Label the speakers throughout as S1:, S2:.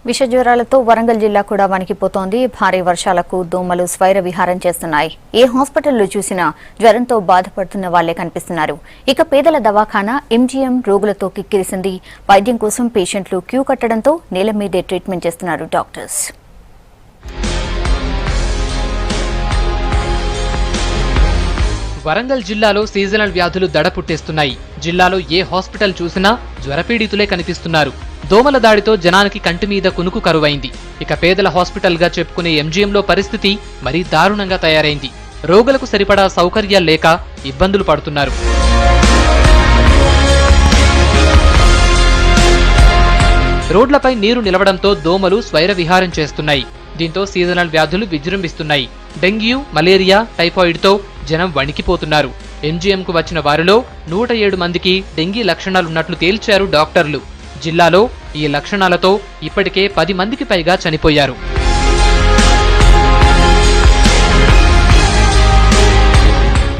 S1: విషజ్వరాలతో వరంగల్ జిల్లా కూడా వణికిపోతోంది. భారీ వర్షాలకు దోమలు స్వైర విహారం చేస్తున్నాయి. ఏ హాస్పిటల్లో చూసినా జ్వరంతో బాధపడుతున్న వాళ్లే కనిపిస్తున్నారు. ఇక పేదల దవాఖానా ఎంజీఎం రోగులతో కిక్కిరిసింది. వైద్యం కోసం పేషెంట్లు క్యూ కట్టడంతో నేల మీదే ట్రీట్మెంట్ చేస్తున్నారు డాక్టర్స్.
S2: వరంగల్ జిల్లాలో సీజనల్ వ్యాధులు దడ పుట్టేస్తున్నాయి. జిల్లాలో ఏ హాస్పిటల్ చూసినా జ్వరపీడితులే కనిపిస్తున్నారు. దోమల దాడితో జనానికి కంటి మీద కునుకు కరువైంది. ఇక పేదల హాస్పిటల్ గా చెప్పుకునే ఎంజీఎంలో పరిస్థితి మరీ దారుణంగా తయారైంది. రోగులకు సరిపడా సౌకర్యాలు లేక ఇబ్బందులు పడుతున్నారు. రోడ్లపై నీరు నిలవడంతో దోమలు స్వైర విహారం చేస్తున్నాయి. దీంతో సీజనల్ వ్యాధులు విజృంభిస్తున్నాయి. డెంగ్యూ, మలేరియా, టైఫాయిడ్తో జనం వణికిపోతున్నారు. ఎంజీఎంకు వచ్చిన వారిలో 107 మందికి డెంగీ లక్షణాలున్నట్లు తేల్చారు డాక్టర్లు. జిల్లాలో ఈ లక్షణాలతో ఇప్పటికే 10 మందికి పైగా చనిపోయారు.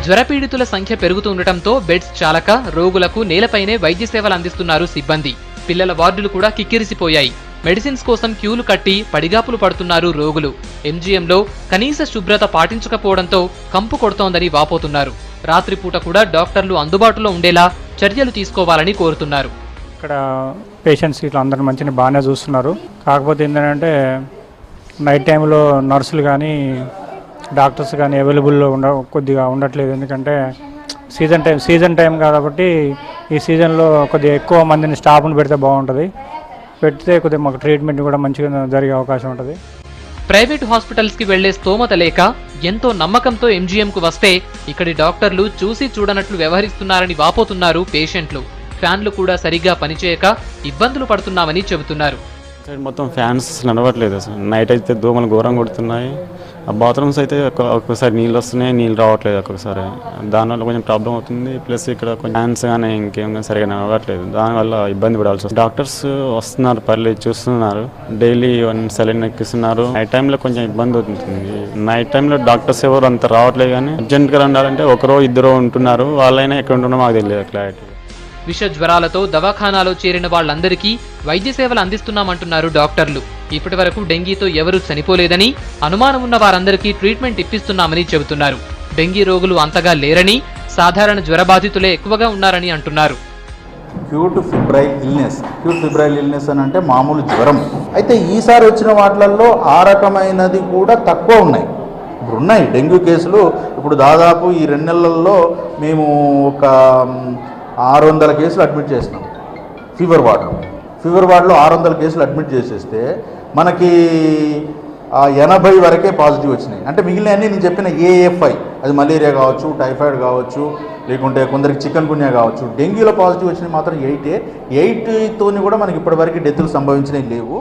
S2: జ్వరపీడితుల సంఖ్య పెరుగుతుండటంతో బెడ్స్ చాలక రోగులకు నేలపైనే వైద్య సేవలు అందిస్తున్నారు సిబ్బంది. పిల్లల వార్డులు కూడా కిక్కిరిసిపోయాయి. మెడిసిన్స్ కోసం క్యూలు కట్టి పడిగాపులు పడుతున్నారు రోగులు. ఎంజీఎంలో కనీస శుభ్రత పాటించకపోవడంతో కంపు కొడుతోందని వాపోతున్నారు. రాత్రిపూట కూడా డాక్టర్లు అందుబాటులో ఉండేలా చర్యలు తీసుకోవాలని కోరుతున్నారు.
S3: ఇక్కడ పేషెంట్స్ ఇట్లా అందరూ మంచిగా బాగానే చూస్తున్నారు. కాకపోతే ఏంటంటే నైట్ టైంలో నర్సులు కానీ డాక్టర్స్ కానీ అవైలబుల్లో కొద్దిగా ఉండట్లేదు. ఎందుకంటే సీజన్ టైం కాబట్టి ఈ సీజన్లో కొద్దిగా ఎక్కువ మందిని స్టాఫ్ను పెడితే బాగుంటుంది. పెడితే కొద్దిగా మాకు ట్రీట్మెంట్ కూడా మంచిగా జరిగే అవకాశం ఉంటుంది.
S2: ప్రైవేటు హాస్పిటల్స్ కి వెళ్లే స్తోమత లేక ఎంతో నమ్మకంతో ఎంజీఎంకు వస్తే ఇక్కడి డాక్టర్లు చూసి చూడనట్లు వ్యవహరిస్తున్నారని వాపోతున్నారు పేషెంట్లు. ఫ్యాన్లు కూడా సరిగ్గా పనిచేయక ఇబ్బందులు పడుతున్నామని చెబుతున్నారు.
S4: మొత్తం ఫ్యాన్స్ నడవట్లేదు అసలు. నైట్ అయితే దోమలు ఘోరంగా కొడుతున్నాయి. ఆ బాత్రూమ్స్ అయితే ఒక్కొక్కసారి నీళ్ళు వస్తున్నాయి, నీళ్ళు రావట్లేదు ఒక్కొక్కసారి. దానివల్ల కొంచెం ప్రాబ్లం అవుతుంది. ప్లస్ ఇక్కడ కొంచెం ఫ్యాన్స్ కానీ ఇంకేం కానీ సరిగా నడవట్లేదు. దానివల్ల ఇబ్బంది పడాల్సి వస్తుంది. డాక్టర్స్ వస్తున్నారు, పర్లేదు చూస్తున్నారు, డైలీ సెలైన్ ఎక్కిస్తున్నారు. నైట్ టైంలో కొంచెం ఇబ్బంది అవుతుంది. నైట్ టైంలో డాక్టర్స్ ఎవరు అంత రావట్లేదు. కానీ అర్జెంట్గా ఉండాలంటే ఒకరో ఇద్దరు ఉంటున్నారు. వాళ్ళైనా ఎక్కడ ఉంటున్నా మాకు తెలియదు క్లారిటీ.
S2: విష జ్వరాలతో దవాఖానాలో చేరిన వాళ్లందరికీ వైద్య సేవలు అందిస్తున్నామంటున్నారు డాక్టర్లు. ఇప్పటి వరకు డెంగీతో ఎవరూ చనిపోలేదని, అనుమానం ఉన్న వారందరికీ ట్రీట్మెంట్ ఇప్పిస్తున్నామని చెబుతున్నారు. డెంగీ రోగులు అంతగా లేరని, సాధారణ జ్వర బాధితులే ఎక్కువగా ఉన్నారని అంటున్నారు.
S5: క్యూట్ ఫిబ్రైల్ ఇల్నెస్ అని అంటే మామూలు జ్వరం. అయితే ఈసారి వచ్చిన వాటిల్లో ఆ రకమైనది కూడా తక్కువ ఉన్నాయి. ఇప్పుడు ఉన్నాయి డెంగ్యూ కేసులు. ఇప్పుడు దాదాపు ఈ 2 నెలల్లో మేము ఒక 600 కేసులు అడ్మిట్ చేసినాం. ఫీవర్ వార్డులో 600 కేసులు అడ్మిట్ చేసేస్తే మనకి 80 వరకే పాజిటివ్ వచ్చినాయి. అంటే మిగిలిన అన్నీ నేను చెప్పిన ఏఎఫ్ఐ, అది మలేరియా కావచ్చు, టైఫాయిడ్ కావచ్చు, లేకుంటే కొందరికి చికెన్ గున్యా కావచ్చు. డెంగ్యూలో పాజిటివ్ వచ్చినాయి మాత్రం 8తో కూడా మనకి ఇప్పటివరకు డెత్తులు సంభవించినవి లేవు.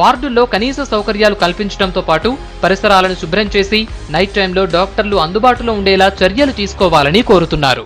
S2: వార్డుల్లో కనీస సౌకర్యాలు కల్పించడంతో పాటు పరిసరాలను శుభ్రం చేసి నైట్ టైంలో డాక్టర్లు అందుబాటులో ఉండేలా చర్యలు తీసుకోవాలని కోరుతున్నారు.